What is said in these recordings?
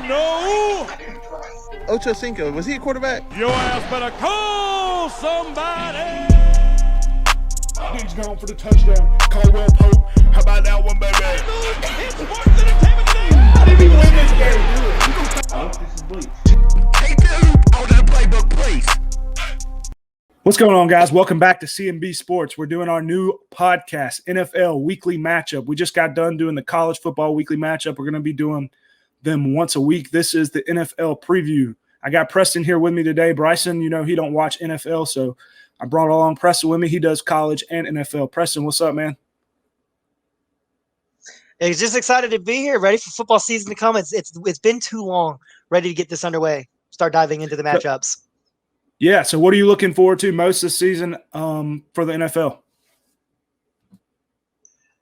no. Ocho Cinco, was he a quarterback? Your ass better call somebody. He's gone for the touchdown. Caldwell Pope. How about that one, baby? It's Sports Entertainment today. How did he win this game? I hope this is bleach. Take the hoop out of the playbook, please. What's going on, guys? Welcome back to C&BSports. We're doing our new podcast, NFL Weekly Matchup. We just got done doing the college football weekly matchup. We're going to be doing them once a week. This is the NFL preview. I got Preston here with me today. Bryson, you know, he don't watch NFL, so I brought along Preston with me. He does college and NFL. Preston, what's up, man? He's just excited to be here, ready for football season to come. It's been too long, ready to get this underway. Start diving into the matchups. Yeah, so what are you looking forward to most this season for the NFL?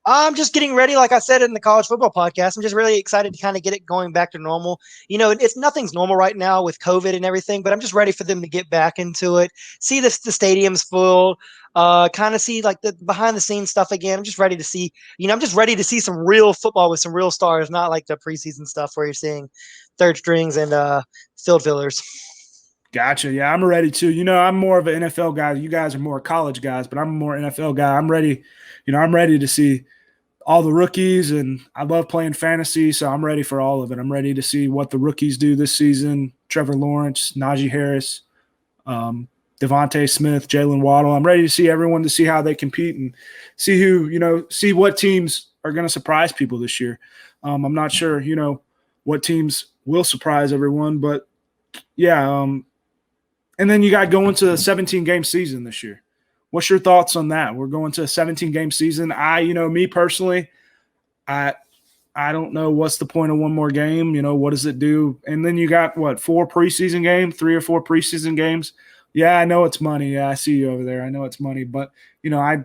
I'm just getting ready, like I said in the college football podcast. I'm just really excited to kind of get it going back to normal. You know, nothing's normal right now with COVID and everything, but I'm just ready for them to get back into it. See the stadiums full, kind of see like the behind the scenes stuff again. I'm just ready to see, I'm just ready to see some real football with some real stars, not like the preseason stuff where you're seeing third strings and field fillers. Gotcha. Yeah, I'm ready too. You know, I'm more of an NFL guy. You guys are more college guys, but I'm a more NFL guy. I'm ready. I'm ready to see all the rookies, and I love playing fantasy, so I'm ready for all of it. I'm ready to see what the rookies do this season. Trevor Lawrence, Najee Harris, Devontae Smith, Jalen Waddle. I'm ready to see everyone, to see how they compete and see who, see what teams are going to surprise people this year. I'm not sure, what teams will surprise everyone, but yeah. And then you got going to a 17-game season this year. What's your thoughts on that? We're going to a 17-game season. Me personally, I don't know what's the point of one more game. What does it do? And then you got, 3 or 4 preseason games? Yeah, I know it's money. Yeah, I see you over there. I know it's money. But, I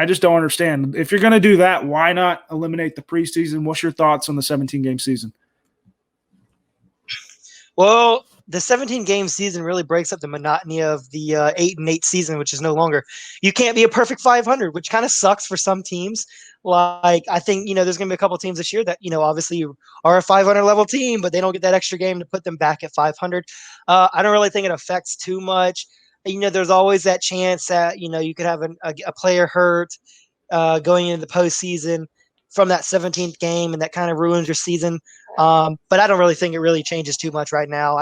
just don't understand. If you're going to do that, why not eliminate the preseason? What's your thoughts on the 17-game season? Well, the 17-game season really breaks up the monotony of the 8-8 season, which is no longer. You can't be a perfect 500, which kind of sucks for some teams. Like, I think, there's going to be a couple teams this year that, obviously are a 500 level team, but they don't get that extra game to put them back at 500. I don't really think it affects too much. There's always that chance that, you could have a player hurt going into the postseason from that 17th game, and that kind of ruins your season. But I don't really think it really changes too much right now.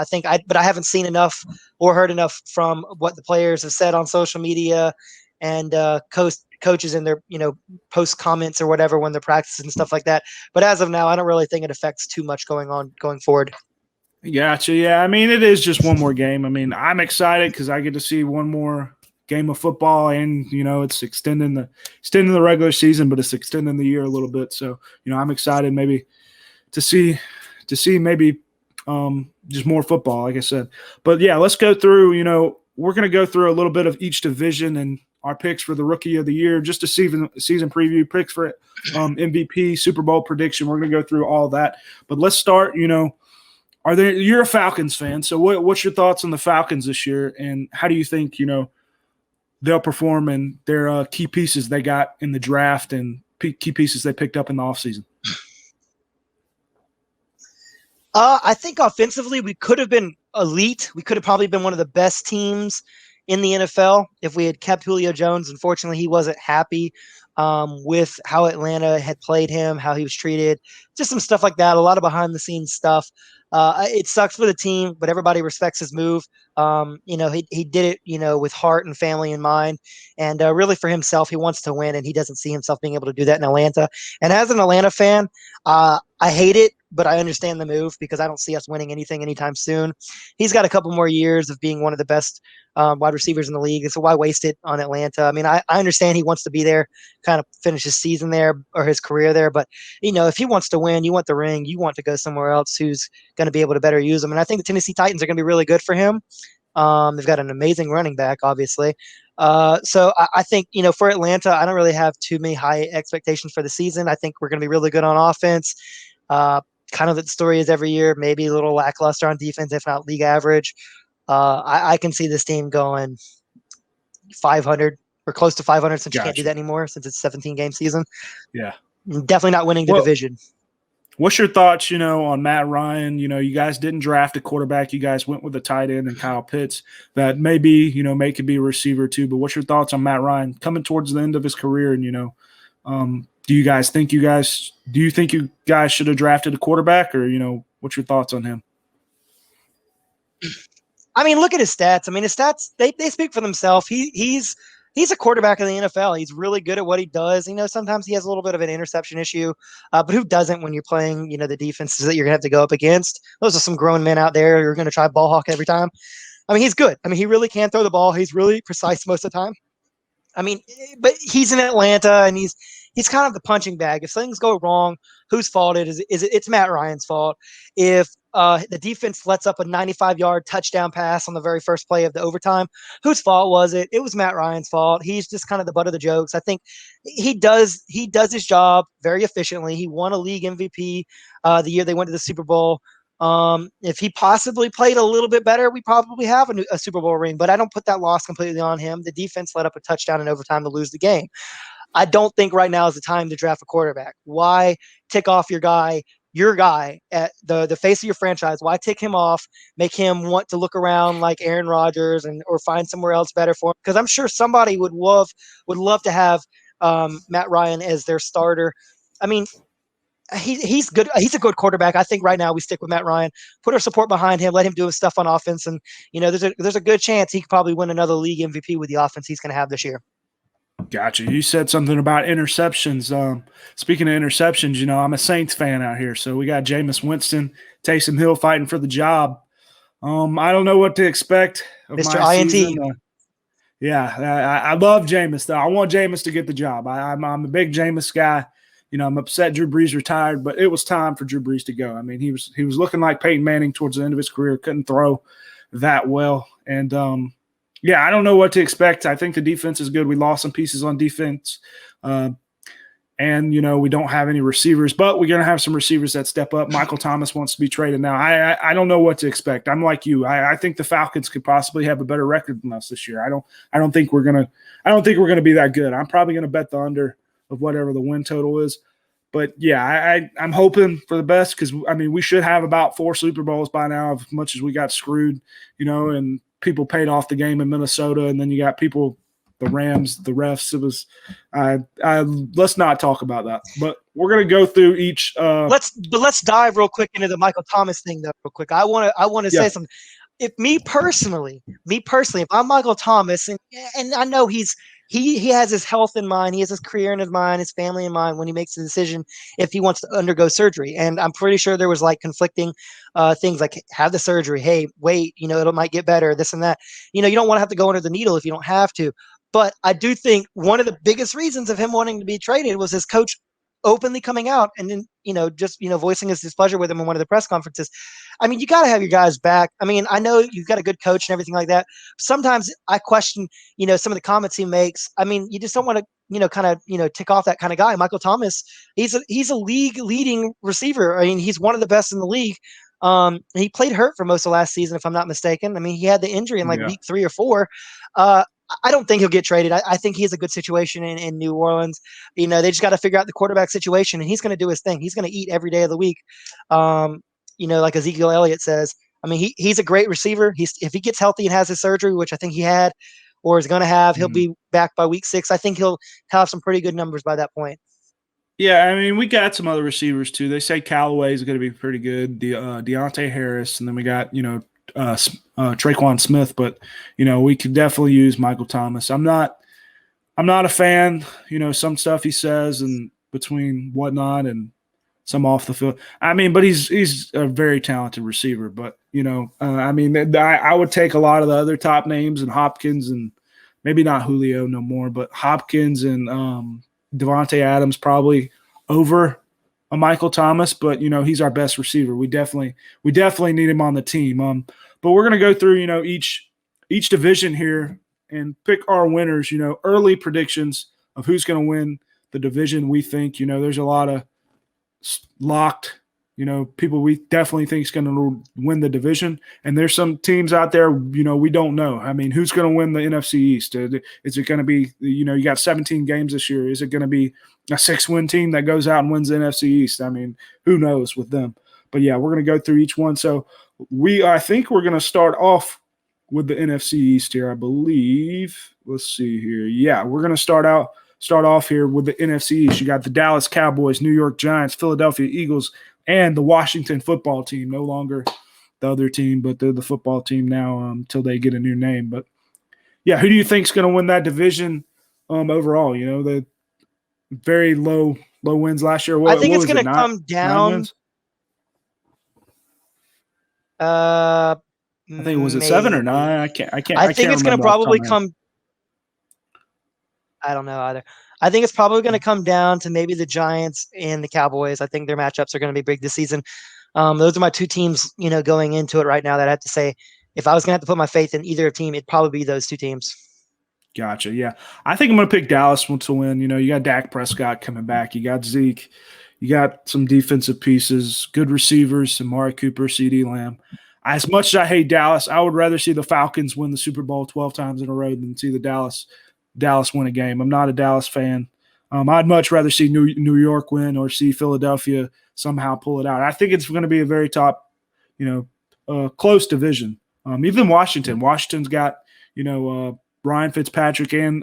But I haven't seen enough or heard enough from what the players have said on social media and coaches in their, post comments or whatever when they're practicing and stuff like that. But as of now, I don't really think it affects too much going forward. Gotcha. Yeah, it is just one more game. I'm excited because I get to see one more game of football, and it's extending the regular season, but it's extending the year a little bit. So I'm excited maybe to see maybe just more football, like I said. But yeah, let's go through. We're going to go through a little bit of each division and our picks for the rookie of the year, just a season preview, picks for MVP, Super Bowl prediction. We're going to go through all that. But let's start. You're a Falcons fan, so what's your thoughts on the Falcons this year, and how do you think they'll perform and their key pieces they got in the draft and key pieces they picked up in the offseason? I think offensively we could have been elite. We could have probably been one of the best teams in the NFL if we had kept Julio Jones. Unfortunately, he wasn't happy with how Atlanta had played him, how he was treated, just some stuff like that, a lot of behind-the-scenes stuff. It sucks for the team, but everybody respects his move. He did it, with heart and family in mind, and really for himself, he wants to win, and he doesn't see himself being able to do that in Atlanta. And as an Atlanta fan, I hate it, but I understand the move because I don't see us winning anything anytime soon. He's got a couple more years of being one of the best wide receivers in the league, so why waste it on Atlanta? I understand he wants to be there, kind of finish his season there or his career there, but if he wants to win, you want the ring, you want to go somewhere else who's going to be able to better use him. And I think the Tennessee Titans are going to be really good for him. They've got an amazing running back, obviously. So I think, for Atlanta, I don't really have too many high expectations for the season. I think we're going to be really good on offense. Kind of the story is every year, maybe a little lackluster on defense, if not league average. I can see this team going 500 or close to 500 since you can't do that anymore since it's a 17-game season. Yeah. Definitely not winning the division. What's your thoughts, on Matt Ryan? You guys didn't draft a quarterback. You guys went with a tight end and Kyle Pitts that maybe, could be a receiver too. But what's your thoughts on Matt Ryan coming towards the end of his career? And, do you think you guys should have drafted a quarterback, or, what's your thoughts on him? I mean, look at his stats. I mean, his stats, they speak for themselves. He's a quarterback in the NFL. He's really good at what he does. Sometimes he has a little bit of an interception issue, but who doesn't when you're playing, the defenses that you're going to have to go up against? Those are some grown men out there who are going to try ball hawk every time. I mean, he's good. I mean, he really can throw the ball. He's really precise most of the time. I mean, but he's in Atlanta, and he's kind of the punching bag. If things go wrong, whose fault it is? It's Matt Ryan's fault. If the defense lets up a 95-yard touchdown pass on the very first play of the overtime, whose fault was it? It was Matt Ryan's fault. He's just kind of the butt of the jokes. I think he does his job very efficiently. He won a league MVP the year they went to the Super Bowl. If he possibly played a little bit better, we probably have a Super Bowl ring, but I don't put that loss completely on him. The defense let up a touchdown in overtime to lose the game. I don't think right now is the time to draft a quarterback. Why tick off your guy at the face of your franchise? Why tick him off, make him want to look around like Aaron Rodgers or find somewhere else better for him? Because I'm sure somebody would love to have Matt Ryan as their starter. I mean, he's good. He's a good quarterback. I think right now we stick with Matt Ryan, put our support behind him, let him do his stuff on offense, and there's a good chance he could probably win another league MVP with the offense he's going to have this year. Gotcha. You said something about interceptions. Speaking of interceptions, I'm a Saints fan out here, so we got Jameis Winston, Taysom Hill fighting for the job. I don't know what to expect of Mr. my INT. season. I love Jameis though. I want Jameis to get the job. I'm a big Jameis guy. I'm upset Drew Brees retired, but it was time for Drew Brees to go. I mean, he was looking like Peyton Manning towards the end of his career, couldn't throw that well. And, I don't know what to expect. I think the defense is good. We lost some pieces on defense. And, we don't have any receivers, but we're going to have some receivers that step up. Michael Thomas wants to be traded now. I don't know what to expect. I'm like you. I think the Falcons could possibly have a better record than us this year. I don't think we're going to be that good. I'm probably going to bet the under of whatever the win total is. But, I'm hoping for the best because, we should have about 4 Super Bowls by now, as much as we got screwed, and people paid off the game in Minnesota, and then you got people, the Rams, the refs. It was let's not talk about that. But we're going to go through each Let's dive real quick into the Michael Thomas thing, though, real quick. I want to say something. If me personally, if I'm Michael Thomas, and I know he has his health in mind, he has his career in his mind, his family in mind when he makes the decision if he wants to undergo surgery. And I'm pretty sure there was like conflicting things like have the surgery, hey, wait, it might get better, this and that. You don't want to have to go under the needle if you don't have to. But I do think one of the biggest reasons of him wanting to be traded was his coach openly coming out and then, voicing his displeasure with him in one of the press conferences. I mean, you got to have your guys back. I mean, I know you've got a good coach and everything like that. Sometimes I question, some of the comments he makes. I mean, you just don't want to, tick off that kind of guy. Michael Thomas, he's a league leading receiver. I mean, he's one of the best in the league. He played hurt for most of last season, if I'm not mistaken. I mean, he had the injury in week 3 or 4. I don't think he'll get traded. I think he has a good situation in New Orleans. They just got to figure out the quarterback situation, and he's going to do his thing. He's going to eat every day of the week. Like Ezekiel Elliott says. I mean, he's a great receiver. If he gets healthy and has his surgery, which I think he had or is going to have, he'll be back by week 6. I think he'll have some pretty good numbers by that point. Yeah, I mean, we got some other receivers too. They say Callaway is going to be pretty good. Deontay Harris, and then we got Traquan Smith, but we could definitely use Michael Thomas. I'm not a fan, some stuff he says and between whatnot and some off the field. I mean, but he's a very talented receiver. But I would take a lot of the other top names and Hopkins and maybe not Julio no more, but Hopkins and Devontae Adams probably over a Michael Thomas. But he's our best receiver. We definitely need him on the team. But we're going to go through, each division here and pick our winners, early predictions of who's going to win the division. We think, there's a lot of locked people we definitely think is going to win the division. And there's some teams out there, we don't know. I mean, who's going to win the NFC East? Is it going to be, you got 17 games this year. Is it going to be a 6-win team that goes out and wins the NFC East? I mean, who knows with them? But, yeah, we're going to go through each one. So I think we're going to start off with the NFC East here, I believe. Let's see here. Yeah, we're going to start off here with the NFC East. You got the Dallas Cowboys, New York Giants, Philadelphia Eagles, and the Washington football team. No longer the other team, but they're the football team now until they get a new name. But, yeah, who do you think is going to win that division overall? The very low wins last year. I think it's going to come down. I think was it 7 or 9? I can't. I think it's going to probably come. I don't know either. I think it's probably going to come down to maybe the Giants and the Cowboys. I think their matchups are going to be big this season. Those are my two teams, going into it right now that I have to say, if I was going to have to put my faith in either team, it'd probably be those two teams. Gotcha. Yeah. I think I'm going to pick Dallas to win. You got Dak Prescott coming back. You got Zeke. You got some defensive pieces, good receivers, Amari Cooper, CeeDee Lamb. As much as I hate Dallas, I would rather see the Falcons win the Super Bowl 12 times in a row than see the Dallas win a game. I'm not a Dallas fan. I'd much rather see New York win or see Philadelphia somehow pull it out. I think it's going to be a very top, close division. Even Washington. Washington's got, Ryan Fitzpatrick and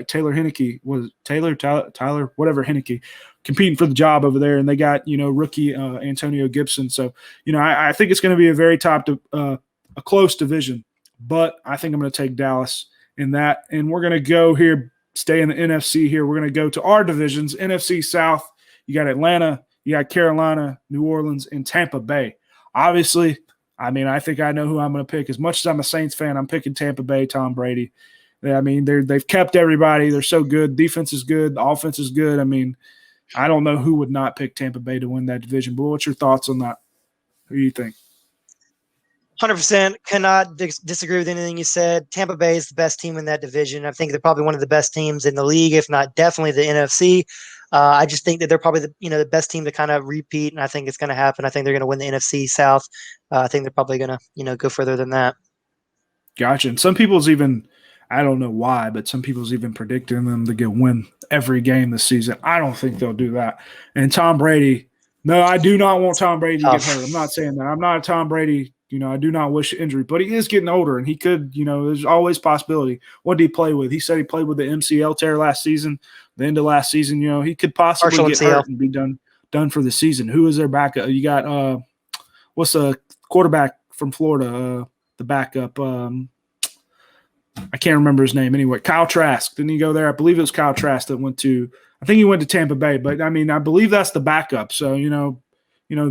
Taylor Heineke. Was Tyler, whatever Heineke, competing for the job over there. And they got, rookie Antonio Gibson. So, I think it's going to be a very top, a close division. But I think I'm going to take Dallas in that. And we're going to go here, stay in the NFC here. We're going to go to our divisions. NFC South, you got Atlanta, you got Carolina, New Orleans, and Tampa Bay. Obviously, I think I know who I'm going to pick. As much as I'm a Saints fan, I'm picking Tampa Bay, Tom Brady. They've kept everybody. They're so good. Defense is good. The offense is good. I don't know who would not pick Tampa Bay to win that division. But what's your thoughts on that? Who do you think? 100% cannot disagree with anything you said. Tampa Bay is the best team in that division. I think they're probably one of the best teams in the league, if not definitely the NFC. I just think that they're probably the best team to kind of repeat, and I think it's going to happen. I think they're going to win the NFC South. I think they're probably going to go further than that. Gotcha. And some people's even – I don't know why, but some people's even predicting them to win every game this season. I don't think they'll do that. And Tom Brady – no, I do not want Tom Brady to get hurt. I'm not saying that. I'm not a Tom Brady – I do not wish injury, but he is getting older, and he could, there's always possibility. What did he play with? He said he played with the MCL tear last season, the end of last season. He could possibly get hurt and be done for the season. Who is their backup? You got what's the quarterback from Florida? The backup. I can't remember his name. Anyway, Kyle Trask. Didn't he go there? I believe it was Kyle Trask that went to. I think he went to Tampa Bay, but I believe that's the backup. So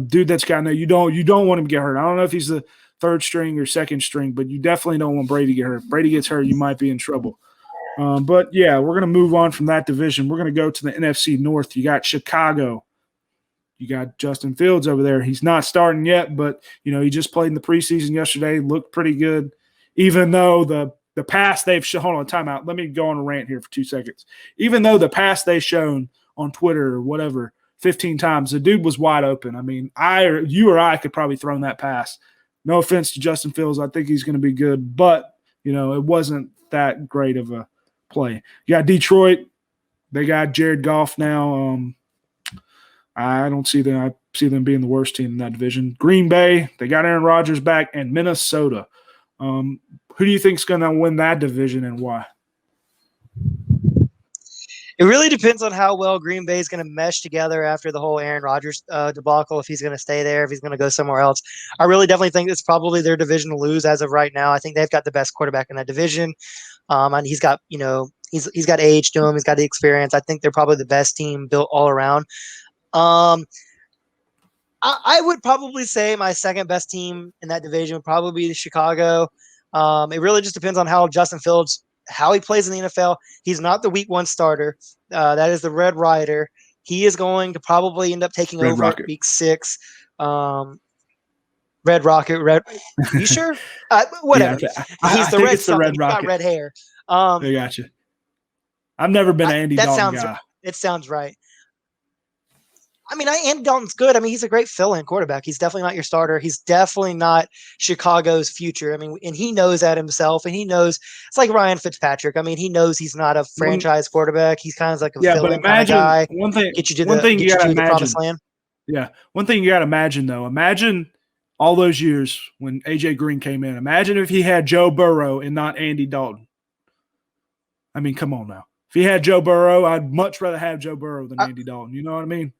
dude that's got you don't want him to get hurt. I don't know if he's the third string or second string, but you definitely don't want Brady to get hurt. If Brady gets hurt, you might be in trouble. But, yeah, we're going to move on from that division. We're going to go to the NFC North. You got Chicago. You got Justin Fields over there. He's not starting yet, but, he just played in the preseason yesterday, looked pretty good, even though the pass they've shown – hold on, timeout. Let me go on a rant here for 2 seconds. Even though the pass they've shown on Twitter or whatever – 15 times. The dude was wide open. You or I could probably throw that pass. No offense to Justin Fields. I think he's going to be good, but, it wasn't that great of a play. You got Detroit. They got Jared Goff now. I don't see them. I see them being the worst team in that division. Green Bay. They got Aaron Rodgers back, and Minnesota. Who do you think is going to win that division and why? It really depends on how well Green Bay is going to mesh together after the whole Aaron Rodgers debacle, if he's going to stay there, if he's going to go somewhere else. I really definitely think it's probably their division to lose as of right now. I think they've got the best quarterback in that division. And he's got, he's got age to him. He's got the experience. I think they're probably the best team built all around. I would probably say my second best team in that division would probably be Chicago. It really just depends on how Justin Fields how he plays in the NFL. He's not the week 1 starter. That is the Red Rider. He is going to probably end up taking over at week 6. Red Rocket. You sure? Whatever. Yeah, he's the Red something. He's got red hair. I got you. I've never been an Andy Dalton guy. It sounds right. I mean, Andy Dalton's good. I mean, he's a great fill-in quarterback. He's definitely not your starter. He's definitely not Chicago's future. I mean, and he knows that himself, and he knows it's like Ryan Fitzpatrick. I mean, he knows he's not a franchise quarterback. He's kind of like a Yeah, but fill-in kind of guy. one thing Get you you gotta to the promised imagine. land. Yeah, one thing you gotta imagine though. Imagine all those years when AJ Green came in. Imagine if he had Joe Burrow and not Andy Dalton. I mean, come on now. If he had Joe Burrow, I'd much rather have Joe Burrow than Andy Dalton. You know what I mean?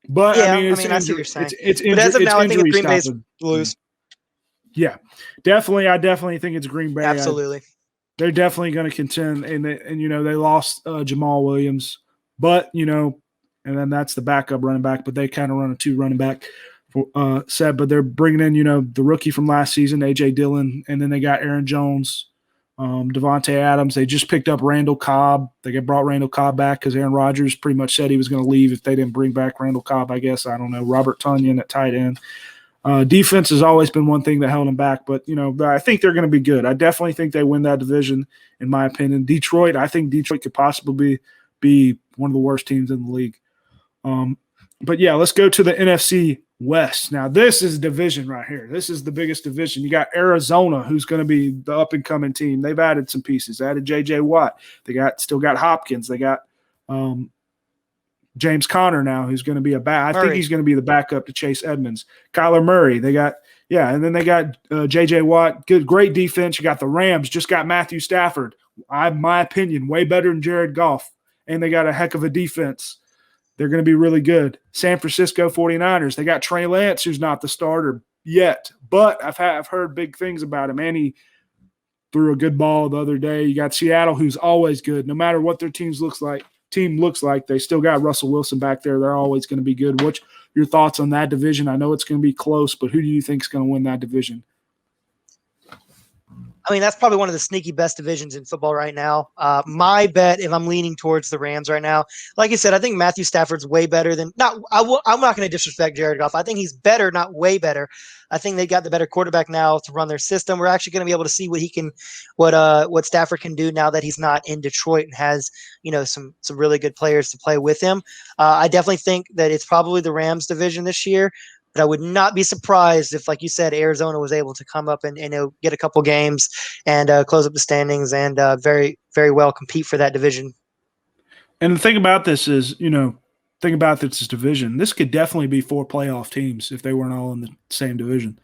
But Yeah, I mean, I see what you're saying. It's But as of now, I think if Green Bay's stopping. lose, Yeah, definitely. I definitely think it's Green Bay. absolutely. They're definitely going to contend, and they lost Jamal Williams, but and then that's the backup running back, but they kind of run a 2 running back set, but they're bringing in the rookie from last season, AJ Dillon, and then they got Aaron Jones, Devontae Adams. They just picked up Randall Cobb. They brought Randall Cobb back because Aaron Rodgers pretty much said he was going to leave if they didn't bring back Randall Cobb, I guess. I don't know. Robert Tonyan at tight end. Defense has always been one thing that held them back, but I think they're going to be good. I definitely think they win that division, in my opinion. I think Detroit could possibly be one of the worst teams in the league. But yeah, let's go to the NFC West. Now, this is a division right here. This is the biggest division. You got Arizona, who's going to be the up-and-coming team. They've added some pieces. They added J.J. Watt. They still got Hopkins. They got James Conner now, who's going to be I think he's going to be the backup to Chase Edmonds. Kyler Murray. And then they got J.J. Watt. Great defense. You got the Rams. Just got Matthew Stafford. My opinion, way better than Jared Goff. And they got a heck of a defense. They're going to be really good. San Francisco 49ers. They got Trey Lance, who's not the starter yet, but I've heard big things about him. And he threw a good ball the other day. You got Seattle, who's always good. No matter what their team looks like, they still got Russell Wilson back there. They're always going to be good. What's your thoughts on that division? I know it's going to be close, but who do you think is going to win that division? I mean, that's probably one of the sneaky best divisions in football right now. My bet, if I'm leaning towards the Rams right now, like I said, I think Matthew Stafford's way better than – I'm not going to disrespect Jared Goff. I think he's better, not way better. I think they got the better quarterback now to run their system. We're actually going to be able to see what Stafford can do now that he's not in Detroit and has some really good players to play with him. I definitely think that it's probably the Rams division this year. But I would not be surprised if, like you said, Arizona was able to come up and get a couple games and close up the standings and very, very well compete for that division. And the thing about this is, this division. This could definitely be 4 playoff teams if they weren't all in the same division.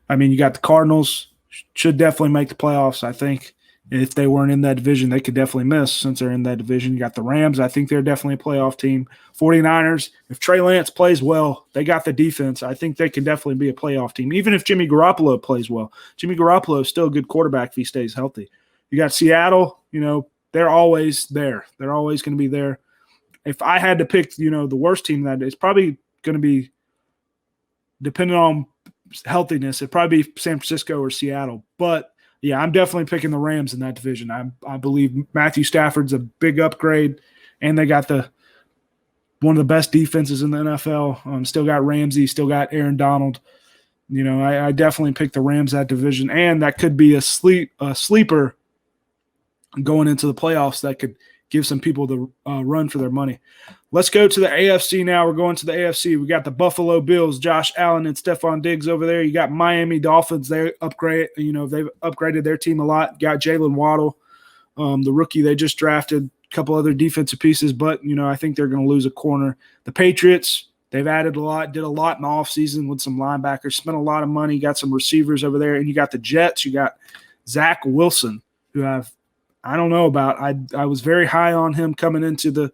I mean, you got the Cardinals, should definitely make the playoffs, I think. If they weren't in that division, they could definitely miss since they're in that division. You got the Rams. I think they're definitely a playoff team. 49ers, if Trey Lance plays well, they got the defense. I think they can definitely be a playoff team, even if Jimmy Garoppolo plays well. Jimmy Garoppolo is still a good quarterback if he stays healthy. You got Seattle, they're always there. They're always going to be there. If I had to pick, the worst team that it's probably going to be, depending on healthiness, it'd probably be San Francisco or Seattle. But yeah, I'm definitely picking the Rams in that division. I believe Matthew Stafford's a big upgrade, and they got one of the best defenses in the NFL. Still got Ramsey, still got Aaron Donald. I definitely picked the Rams that division, and that could be a sleeper going into the playoffs that could give some people the run for their money. Let's go to the AFC now. We're going to the AFC. We got the Buffalo Bills, Josh Allen and Stephon Diggs over there. You got Miami Dolphins. They've upgraded their team a lot. Got Jalen Waddle, the rookie they just drafted, a couple other defensive pieces, but, I think they're going to lose a corner. The Patriots, they've added a lot, did a lot in the offseason with some linebackers, spent a lot of money, got some receivers over there. And you got the Jets. You got Zach Wilson, who I don't know about. I was very high on him coming into the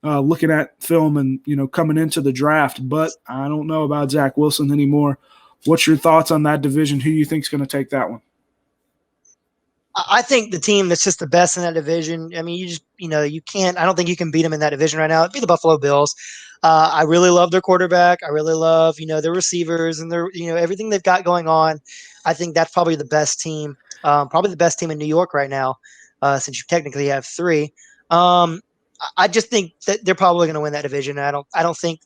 looking at film and, coming into the draft, but I don't know about Zach Wilson anymore. What's your thoughts on that division? Who do you think is going to take that one? I think the team that's just the best in that division. I mean, you can't. I don't think you can beat them in that division right now. It'd be the Buffalo Bills. I really love their quarterback. I really love, their receivers and their, everything they've got going on. I think that's probably the best team. Probably the best team in New York right now, since you technically have 3. I just think that they're probably going to win that division. I don't think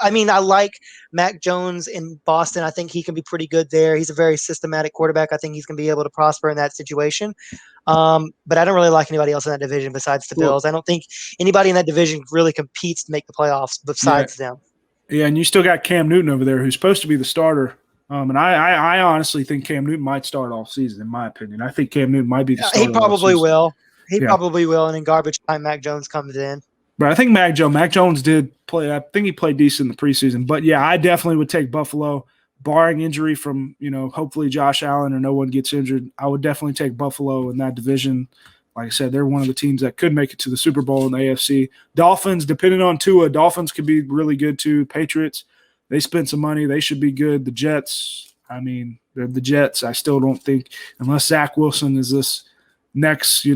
I like Mac Jones in Boston. I think he can be pretty good there. He's a very systematic quarterback. I think he's going to be able to prosper in that situation. But I don't really like anybody else in that division besides the Well, Bills. I don't think anybody in that division really competes to make the playoffs besides them. Yeah, and you still got Cam Newton over there, who's supposed to be the starter. And I honestly think Cam Newton might start all season, in my opinion. I think Cam Newton might be the starter. He probably will. He Yeah. probably will. And in garbage time, Mac Jones comes in. But I think Mac Jones did play. I think he played decent in the preseason. But, yeah, I definitely would take Buffalo, barring injury from, hopefully Josh Allen or no one gets injured. I would definitely take Buffalo in that division. Like I said, they're one of the teams that could make it to the Super Bowl in the AFC. Dolphins, depending on Tua, Dolphins could be really good too. Patriots, they spent some money. They should be good. The Jets, they're the Jets. I still don't think, unless Zach Wilson is this next,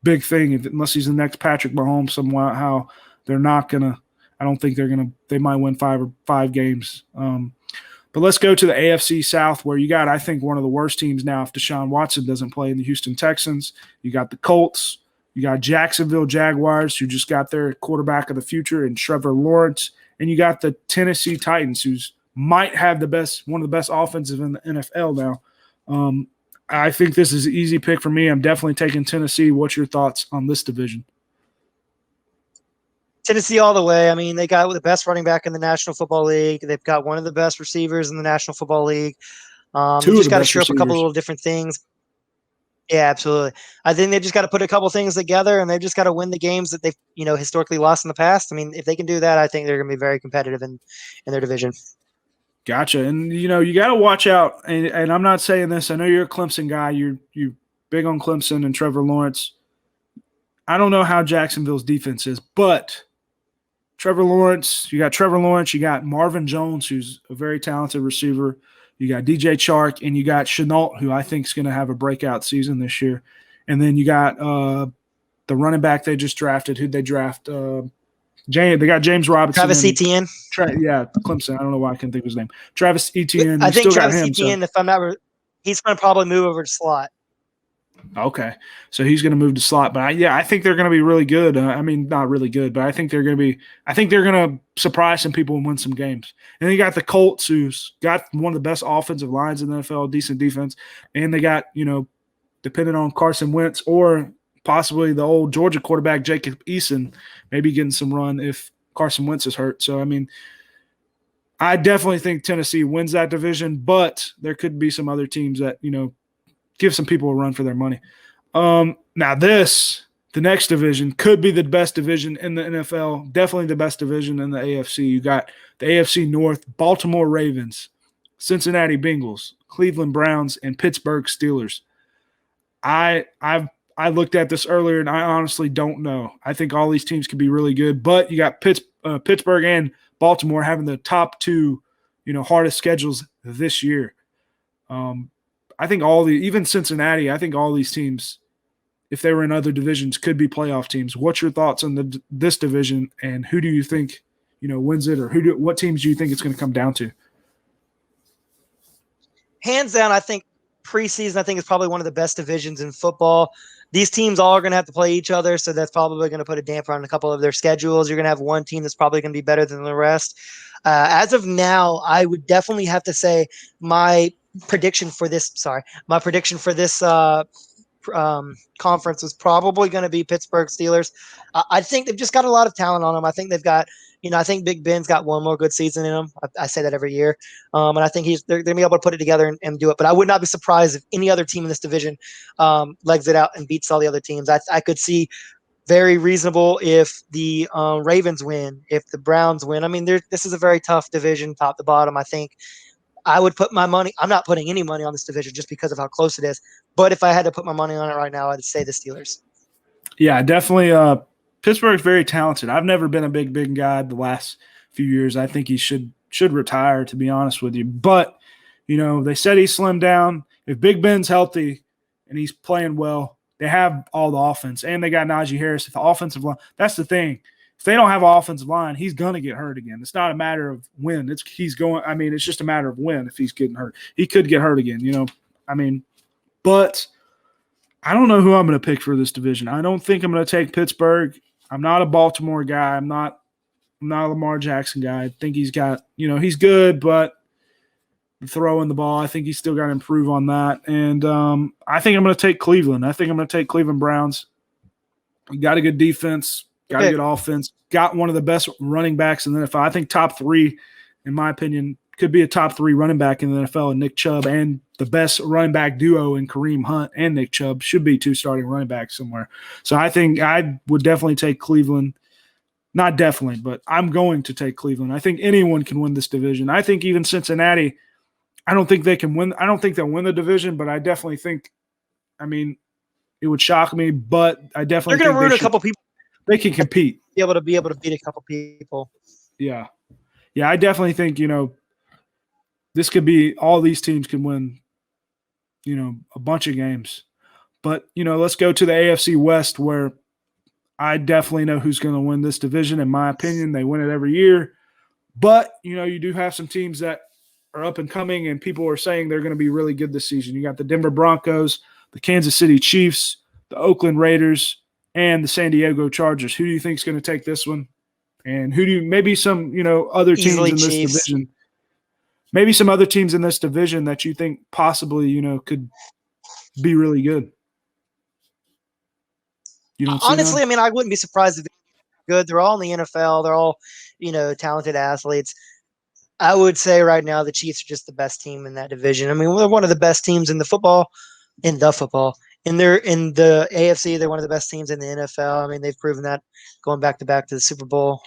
big thing, unless he's the next Patrick Mahomes somehow, they're not going to – I don't think they're going to – they might win five games. But let's go to the AFC South, where you got, I think, one of the worst teams now if Deshaun Watson doesn't play, in the Houston Texans. You got the Colts. You got Jacksonville Jaguars, who just got their quarterback of the future in Trevor Lawrence. And you got the Tennessee Titans, who might have one of the best offensive in the NFL now. I think this is an easy pick for me. I'm definitely taking Tennessee. What's your thoughts on this division? Tennessee all the way. They got the best running back in the National Football League. They've got one of the best receivers in the National Football League. They just got to shore up a couple little different things. Yeah, absolutely. I think they just got to put a couple things together, and they've just got to win the games that they've historically lost in the past. If they can do that, I think they're going to be very competitive in their division. Gotcha. And you got to watch out. And I'm not saying this. I know you're a Clemson guy. You're big on Clemson and Trevor Lawrence. I don't know how Jacksonville's defense is, but Trevor Lawrence, you got Marvin Jones, who's a very talented receiver. You got DJ Chark, and you got Chenault, who I think is going to have a breakout season this year. And then you got the running back they just drafted. Who'd they draft? They got James Robinson. Travis Etienne. Clemson. I don't know why I couldn't think of his name. Travis Etienne. I think Travis Etienne, if I'm not – he's going to probably move over to slot. Okay, so he's going to move to slot, but I think they're going to be really good. Not really good, but I think they're going to surprise some people and win some games. And then you got the Colts, who's got one of the best offensive lines in the NFL, decent defense, and they got depending on Carson Wentz or possibly the old Georgia quarterback Jacob Eason, maybe getting some run if Carson Wentz is hurt. So I definitely think Tennessee wins that division, but there could be some other teams that give some people a run for their money. Now the next division could be the best division in the NFL, definitely the best division in the AFC. You got the AFC North, Baltimore Ravens, Cincinnati Bengals, Cleveland Browns, and Pittsburgh Steelers. I looked at this earlier, and I honestly don't know. I think all these teams could be really good, but you got Pittsburgh and Baltimore having the top two, hardest schedules this year. I think even Cincinnati, I think all these teams, if they were in other divisions, could be playoff teams. What's your thoughts on this division, and who do you think, wins it, or what teams do you think it's going to come down to? Hands down, I think preseason, is probably one of the best divisions in football. These teams all are going to have to play each other, so that's probably going to put a damper on a couple of their schedules. You're going to have one team that's probably going to be better than the rest. As of now, I would definitely have to say my prediction for this conference was probably going to be Pittsburgh Steelers. I think they've just got a lot of talent on them. I think they've got, I think Big Ben's got one more good season in him. I say that every year. And I think they're going to be able to put it together and do it. But I would not be surprised if any other team in this division legs it out and beats all the other teams. I could see very reasonable if the Ravens win, if the Browns win. This is a very tough division, top to bottom. I think I would put my money – I'm not putting any money on this division just because of how close it is. But if I had to put my money on it right now, I'd say the Steelers. Yeah, definitely. Pittsburgh's very talented. I've never been a big guy the last few years. I think he should retire, to be honest with you. But, they said he slimmed down. If Big Ben's healthy and he's playing well, they have all the offense. And they got Najee Harris at the offensive line. That's the thing. If they don't have an offensive line, he's going to get hurt again. It's not a matter of when. It's just a matter of when if he's getting hurt. He could get hurt again, But I don't know who I'm going to pick for this division. I don't think I'm going to take Pittsburgh. I'm not a Baltimore guy. I'm not a Lamar Jackson guy. I think he's got, he's good, but throwing the ball. I think he's still got to improve on that. And I think I'm going to take Cleveland. I think I'm going to take Cleveland Browns. Got a good defense, got a good offense, got one of the best running backs in the NFL. I think top 3, in my opinion, could be a top 3 running back in the NFL, and Nick Chubb, and the best running back duo in Kareem Hunt and Nick Chubb should be 2 starting running backs somewhere. So I think I would definitely take Cleveland. Not definitely, but I'm going to take Cleveland. I think anyone can win this division. I think even Cincinnati, I don't think they can win. I don't think they'll win the division, but I definitely think, I mean, it would shock me, but I definitely they're going to ruin a couple people. They can compete. Be able to beat a couple people. Yeah. Yeah, I definitely think, this could be – all these teams can win, a bunch of games. But, let's go to the AFC West, where I definitely know who's going to win this division. In my opinion, they win it every year. But, you do have some teams that are up and coming, and people are saying they're going to be really good this season. You got the Denver Broncos, the Kansas City Chiefs, the Oakland Raiders, and the San Diego Chargers. Who do you think is going to take this one? And who do you – maybe some, other teams in this division. Maybe some other teams in this division that you think possibly, could be really good. You don't honestly, I mean, I wouldn't be surprised if they're good. They're all in the NFL. They're all, talented athletes. I would say right now the Chiefs are just the best team in that division. I mean, they're one of the best teams in the football. And they're in the AFC. They're one of the best teams in the NFL. I mean, they've proven that going back to the Super Bowl,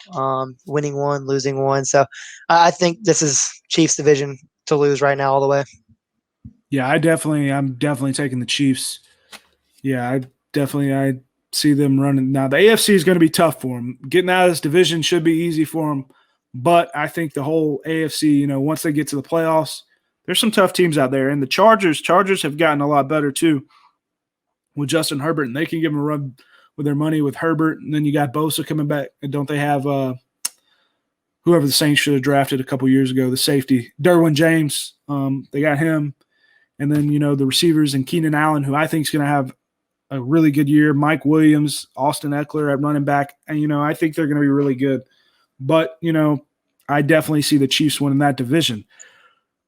winning one, losing one. So I think this is Chiefs division to lose right now all the way. Yeah, I'm definitely taking the Chiefs. Yeah, I see them running. Now, the AFC is going to be tough for them. Getting out of this division should be easy for them. But I think the whole AFC, once they get to the playoffs, there's some tough teams out there. And the Chargers have gotten a lot better too with Justin Herbert, and they can give them a run with their money with Herbert. And then you got Bosa coming back. And don't they have whoever the Saints should have drafted a couple years ago, the safety, Derwin James. They got him. And then, the receivers and Keenan Allen, who I think is going to have a really good year. Mike Williams, Austin Eckler at running back. And, I think they're going to be really good. But, I definitely see the Chiefs winning that division.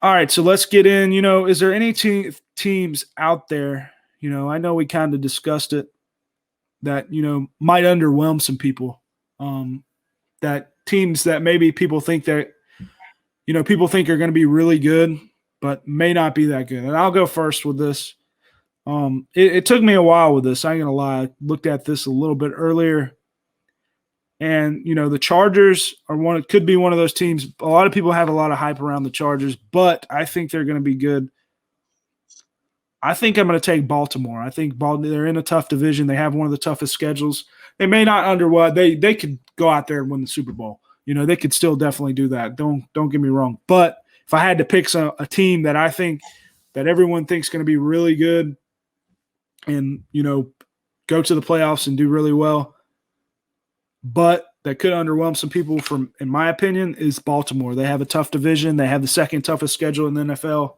All right, so let's get in. Is there any teams out there, I know we kind of discussed it, that, might underwhelm some people, that teams that maybe people think that, people think are going to be really good, but may not be that good. And I'll go first with this. It took me a while with this. I ain't going to lie. I looked at this a little bit earlier. And, the Chargers could be one of those teams. A lot of people have a lot of hype around the Chargers, but I think they're going to be good. I think I'm going to take Baltimore. I think they're in a tough division. They have one of the toughest schedules. They may not they could go out there and win the Super Bowl. They could still definitely do that. Don't get me wrong. But if I had to pick a team that I think that everyone thinks going to be really good and, go to the playoffs and do really well, but that could underwhelm some people in my opinion, is Baltimore. They have a tough division. They have the second toughest schedule in the NFL.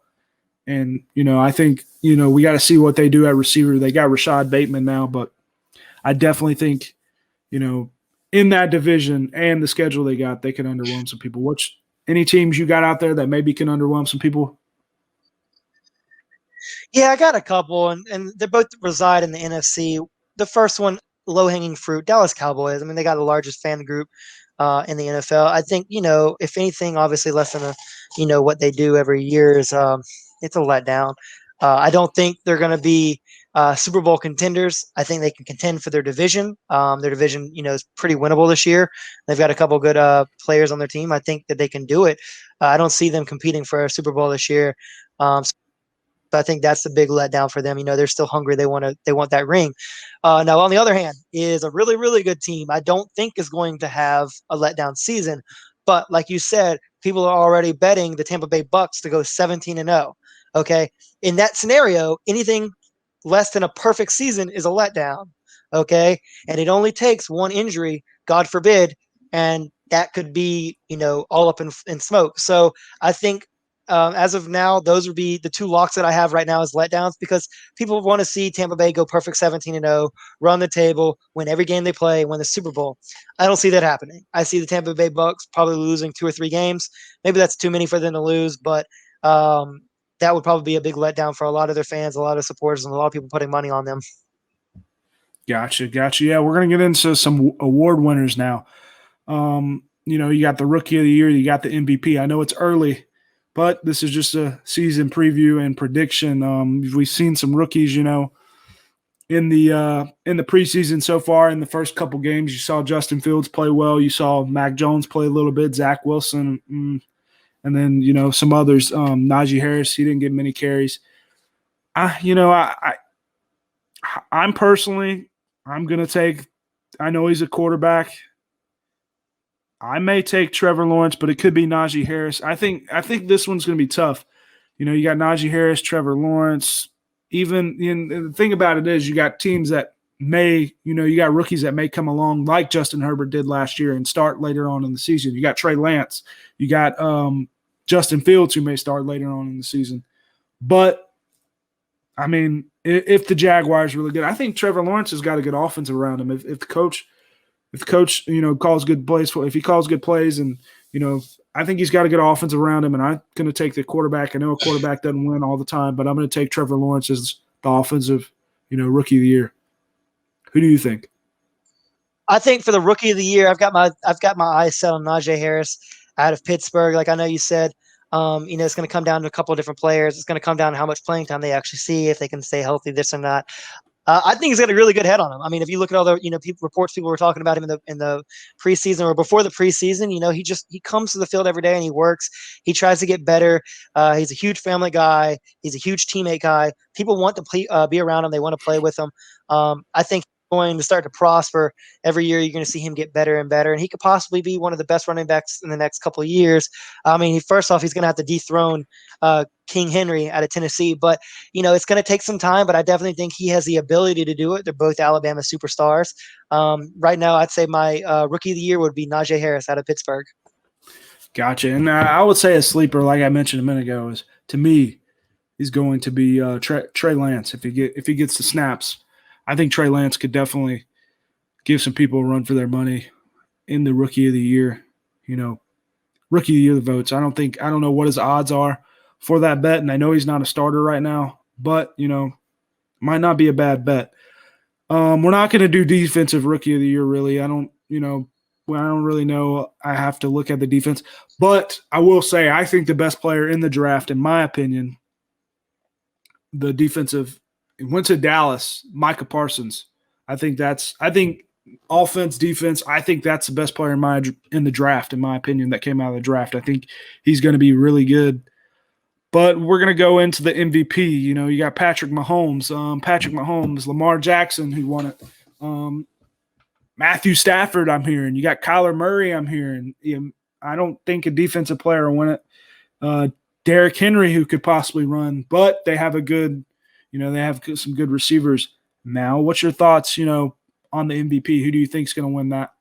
And, I think, we got to see what they do at receiver. They got Rashad Bateman now, but I definitely think, in that division and the schedule they got, they can underwhelm some people. Any teams you got out there that maybe can underwhelm some people? Yeah, I got a couple, and they both reside in the NFC. The first one, low-hanging fruit, Dallas Cowboys. I mean, they got the largest fan group in the NFL. I think, if anything, obviously less than what they do every year is it's a letdown. I don't think they're going to be Super Bowl contenders. I think they can contend for their division. Their division, is pretty winnable this year. They've got a couple good players on their team. I think that they can do it. I don't see them competing for a Super Bowl this year. So I think that's the big letdown for them. They're still hungry. They want that ring. Now, on the other hand, is a really, really good team. I don't think is going to have a letdown season. But like you said, people are already betting the Tampa Bay Bucks to go 17-0. Okay. In that scenario, anything less than a perfect season is a letdown. Okay. And it only takes one injury, God forbid, and that could be, all up in smoke. So I think as of now, those would be the two locks that I have right now as letdowns, because people want to see Tampa Bay go perfect 17-0, run the table, win every game they play, win the Super Bowl. I don't see that happening. I see the Tampa Bay Bucks probably losing 2 or 3 games. Maybe that's too many for them to lose, but that would probably be a big letdown for a lot of their fans, a lot of supporters, and a lot of people putting money on them. Gotcha. Yeah, we're going to get into some award winners now. You got the Rookie of the Year, you got the MVP. I know it's early, but this is just a season preview and prediction. We've seen some rookies, in the preseason so far. In the first couple games, you saw Justin Fields play well. You saw Mac Jones play a little bit, Zach Wilson, and then some others. Najee Harris, he didn't get many carries. I'm personally, I'm gonna take. I know he's a quarterback. I may take Trevor Lawrence, but it could be Najee Harris. I think this one's going to be tough. You got Najee Harris, Trevor Lawrence. Even the thing about it is you got teams that may, you got rookies that may come along like Justin Herbert did last year and start later on in the season. You got Trey Lance. You got Justin Fields who may start later on in the season. But, I mean, if the Jaguars are really good, I think Trevor Lawrence has got a good offensive around him. If the coach calls good plays, if he calls good plays, and I think he's got a good offensive around him, and I'm going to take the quarterback. I know a quarterback doesn't win all the time, but I'm going to take Trevor Lawrence as the offensive, Rookie of the Year. Who do you think? I think for the Rookie of the Year, I've got my eyes set on Najee Harris out of Pittsburgh. Like I know you said, it's going to come down to a couple of different players. It's going to come down to how much playing time they actually see, if they can stay healthy, this or that. I think he's got a really good head on him. I mean, if you look at all the reports people were talking about him in the preseason or before the preseason, he comes to the field every day and he works. He tries to get better. He's a huge family guy. He's a huge teammate guy. People want to be around him. They want to play with him. I think going to start to prosper every year. You're going to see him get better and better, and he could possibly be one of the best running backs in the next couple of years. I mean, first off, he's going to have to dethrone King Henry out of Tennessee, but it's going to take some time. But I definitely think he has the ability to do it. They're both Alabama superstars. Right now, I'd say my Rookie of the Year would be Najee Harris out of Pittsburgh. Gotcha. And I would say a sleeper, like I mentioned a minute ago, is to me is going to be Trey Lance if he gets the snaps. I think Trey Lance could definitely give some people a run for their money in the Rookie of the Year. Rookie of the Year, the votes. I don't know what his odds are for that bet, and I know he's not a starter right now, but might not be a bad bet. We're not going to do defensive Rookie of the Year really. I don't really know. I have to look at the defense, but I will say I think the best player in the draft, in my opinion, the defensive. It went to Dallas, Micah Parsons. I think offense, defense. I think that's the best player in the draft, in my opinion, that came out of the draft. I think he's going to be really good. But we're going to go into the MVP. You got Patrick Mahomes, Lamar Jackson, who won it. Matthew Stafford, I'm hearing. You got Kyler Murray, I'm hearing. I don't think a defensive player will win it. Derrick Henry, who could possibly run, but they have a good. They have some good receivers now. What's your thoughts, on the MVP? Who do you think is going to win that?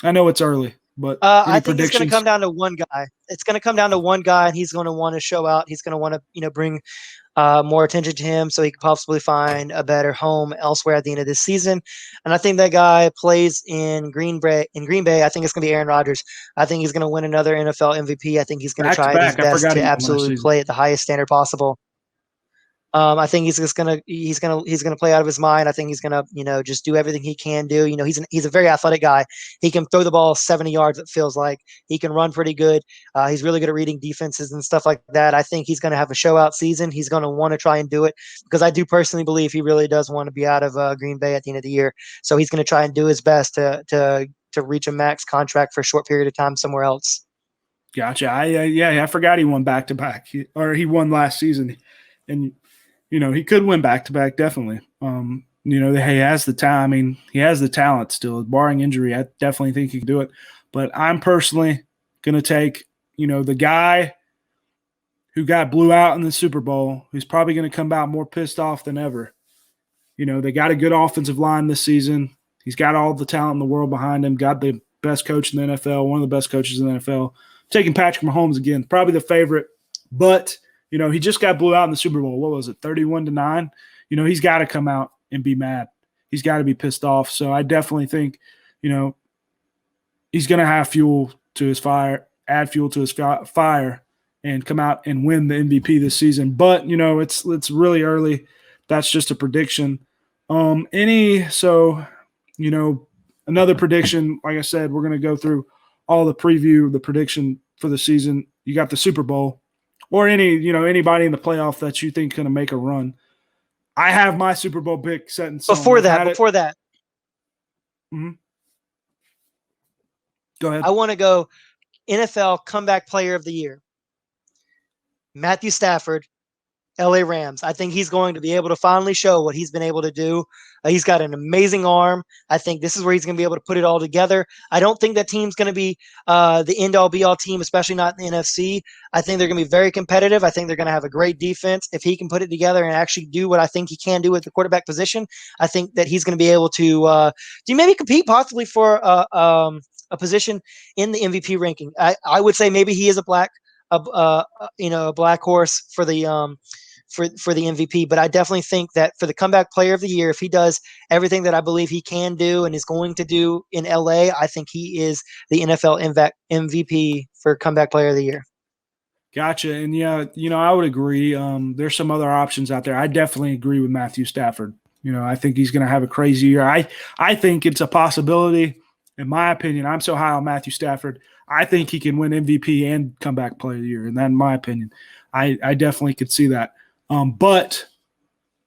I know it's early, but I think it's going to come down to one guy. It's going to come down to one guy, and he's going to want to show out. He's going to want to, bring more attention to him so he could possibly find a better home elsewhere at the end of this season. And I think that guy plays in Green Bay. I think it's going to be Aaron Rodgers. I think he's going to win another NFL MVP. I think he's going to try his best to absolutely play at the highest standard possible. I think he's gonna play out of his mind. I think he's gonna just do everything he can do. He's a very athletic guy. He can throw the ball 70 yards. It feels like he can run pretty good. He's really good at reading defenses and stuff like that. I think he's gonna have a show out season. He's gonna want to try and do it because I do personally believe he really does want to be out of Green Bay at the end of the year. So he's gonna try and do his best to reach a max contract for a short period of time somewhere else. Gotcha. I forgot he won back-to-back, or he won last season, and. He could win back-to-back, definitely. He has the talent. I mean, he has the talent still. Barring injury, I definitely think he can do it. But I'm personally going to take, the guy who got blew out in the Super Bowl, who's probably going to come out more pissed off than ever. They got a good offensive line this season. He's got all the talent in the world behind him, got the best coach in the NFL, one of the best coaches in the NFL. I'm taking Patrick Mahomes again, probably the favorite, but – he just got blew out in the Super Bowl. What was it, 31-9? He's got to come out and be mad. He's got to be pissed off. So I definitely think, he's going to have fuel to his fire, add fuel to his fire and come out and win the MVP this season. But, it's really early. That's just a prediction. Another prediction, like I said, we're going to go through all the preview, the prediction for the season. You got the Super Bowl or anybody in the playoff that you think is going to make a run. I have my Super Bowl pick set in stone. Before that. Mm-hmm. Go ahead. I want to go NFL Comeback Player of the Year. Matthew Stafford, LA Rams. I think he's going to be able to finally show what he's been able to do. He's got an amazing arm. I think this is where he's going to be able to put it all together. I don't think that team's going to be the end-all be-all team, especially not in the NFC. I think they're going to be very competitive. I think they're going to have a great defense. If he can put it together and actually do what I think he can do at the quarterback position, I think that he's going to be able to maybe compete possibly for a position in the MVP ranking. I would say maybe he is a black horse for the for the MVP, but I definitely think that for the Comeback Player of the Year, if he does everything that I believe he can do and is going to do in LA, I think he is the NFL MVP for Comeback Player of the Year. Gotcha. And I would agree. There's some other options out there. I definitely agree with Matthew Stafford. I think he's going to have a crazy year. I think it's a possibility. In my opinion, I'm so high on Matthew Stafford. I think he can win MVP and Comeback Player of the Year. And that, in my opinion, I definitely could see that. But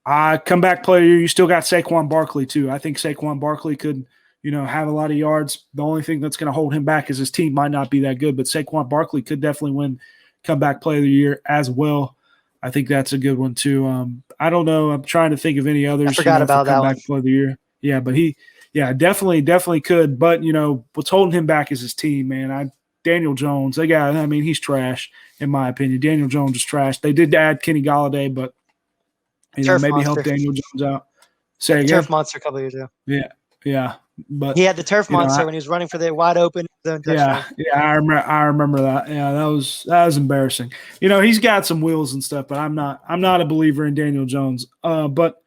Comeback Player of the Year, you still got Saquon Barkley too. I think Saquon Barkley could, have a lot of yards. The only thing that's going to hold him back is his team might not be that good. But Saquon Barkley could definitely win Comeback Player of the Year as well. I think that's a good one too. I don't know. I'm trying to think of any others. I forgot about that one. Comeback Player of the Year. Yeah, but definitely could. But what's holding him back is his team, man. Daniel Jones, he's trash in my opinion. Daniel Jones is trash. They did add Kenny Golladay, but maybe help Daniel Jones out. Say again. Turf monster a couple years ago. Yeah. But he had the turf monster when he was running for the wide open zone touchdown. Yeah, I remember that. Yeah, that was embarrassing. He's got some wheels and stuff, but I'm not a believer in Daniel Jones. But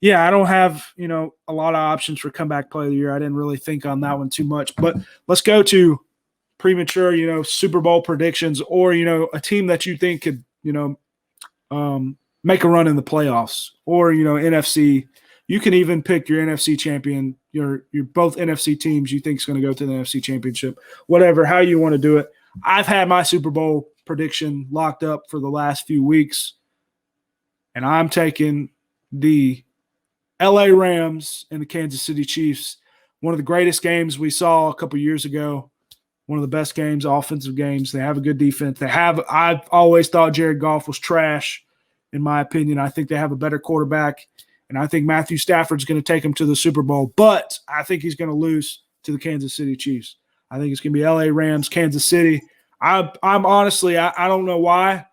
yeah, I don't have a lot of options for Comeback Player of the Year. I didn't really think on that one too much. But let's go to premature, Super Bowl predictions, or a team that you think could make a run in the playoffs, or NFC. You can even pick your NFC champion, your both NFC teams you think is going to go to the NFC championship, whatever, how you want to do it. I've had my Super Bowl prediction locked up for the last few weeks, and I'm taking the LA Rams and the Kansas City Chiefs. One of the greatest games we saw a couple years ago. One of the best games, offensive games. They have a good defense. I've always thought Jared Goff was trash, in my opinion. I think they have a better quarterback, and I think Matthew Stafford's going to take them to the Super Bowl, but I think he's going to lose to the Kansas City Chiefs. I think it's going to be LA Rams, Kansas City. I'm honestly, I don't know why,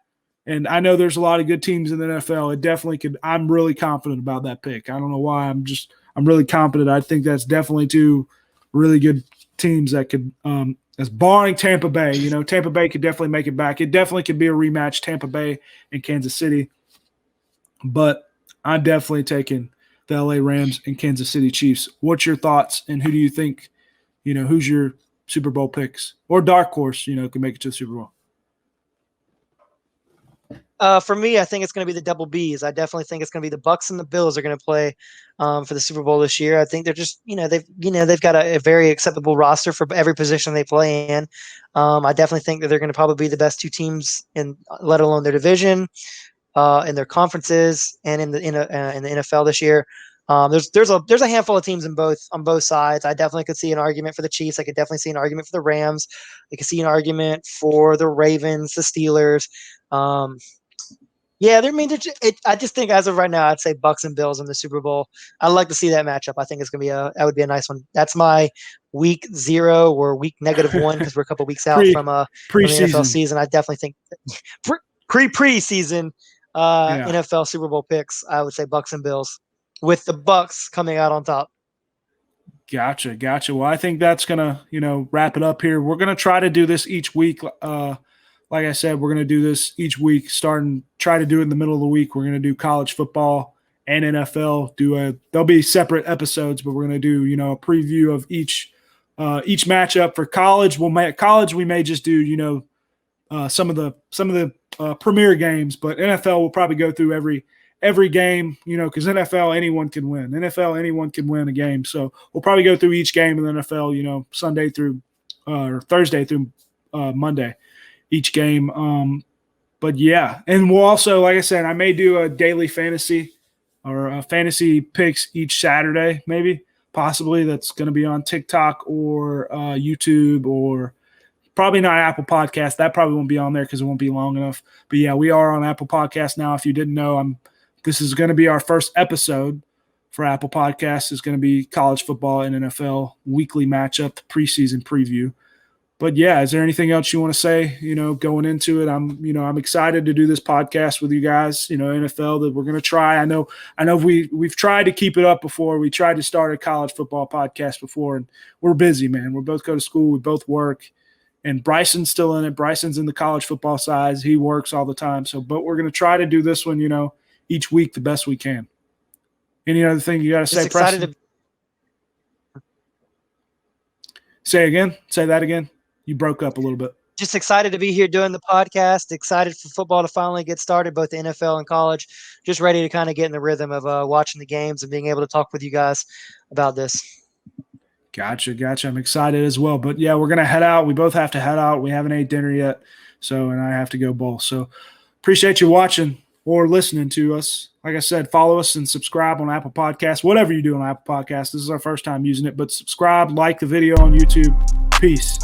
and I know there's a lot of good teams in the NFL. It definitely could. I'm really confident about that pick. I don't know why. I'm really confident. I think that's definitely two really good teams that could as barring Tampa Bay. Tampa Bay could definitely make it back. It definitely could be a rematch, Tampa Bay and Kansas City. But I'm definitely taking the LA Rams and Kansas City Chiefs. What's your thoughts, and who do you think, who's your Super Bowl picks? Or dark horse, can make it to the Super Bowl? For me, I think it's going to be the double Bs. I definitely think it's going to be the Bucks and the Bills are going to play for the Super Bowl this year. I think they're just, they've got a very acceptable roster for every position they play in. I definitely think that they're going to probably be the best two teams let alone their division, in their conferences, and in the NFL this year. There's a handful of teams on both sides. I definitely could see an argument for the Chiefs. I could definitely see an argument for the Rams. I could see an argument for the Ravens, the Steelers. I just think as of right now, I'd say Bucks and Bills in the Super Bowl. I'd like to see that matchup. I think it's gonna be that would be a nice one. That's my week 0 or week -1 because we're a couple weeks out from the NFL season. I definitely think preseason NFL Super Bowl picks. I would say Bucks and Bills, with the Bucks coming out on top. Gotcha. Well, I think that's gonna wrap it up here. We're gonna try to do this each week. Like I said, we're going to do this each week, try to do it in the middle of the week. We're going to do college football and NFL. There'll be separate episodes, but we're going to do, a preview of each matchup. For college, we may just do, some of the premier games, but NFL will probably go through every game, because NFL anyone can win. NFL anyone can win a game, so we'll probably go through each game in the NFL, Sunday through or Thursday through Monday, each game. But yeah, and we'll also, like I said, I may do a daily fantasy or fantasy picks each Saturday, maybe, possibly. That's going to be on TikTok or YouTube, or probably not Apple Podcast. That probably won't be on there because it won't be long enough. But yeah, we are on Apple Podcast now. If you didn't know, this is going to be our first episode for Apple Podcasts. It's going to be college football and NFL weekly matchup, the preseason preview. But yeah, is there anything else you want to say, going into it? I'm excited to do this podcast with you guys, NFL, that we're going to try. I know we've tried to keep it up before. We tried to start a college football podcast before, and we're busy, man. We both go to school. We both work, and Bryson's still in it. Bryson's in the college football side. He works all the time. But we're going to try to do this one, each week the best we can. Any other thing you got to say, Preston? Say again. Say that again. You broke up a little bit. Just excited to be here doing the podcast. Excited for football to finally get started, both the NFL and college. Just ready to kind of get in the rhythm of watching the games and being able to talk with you guys about this. Gotcha. I'm excited as well. But yeah, we're going to head out. We both have to head out. We haven't ate dinner yet. And I have to go bowl. So appreciate you watching or listening to us. Like I said, follow us and subscribe on Apple Podcasts, whatever you do on Apple Podcasts. This is our first time using it, but subscribe, like the video on YouTube. Peace.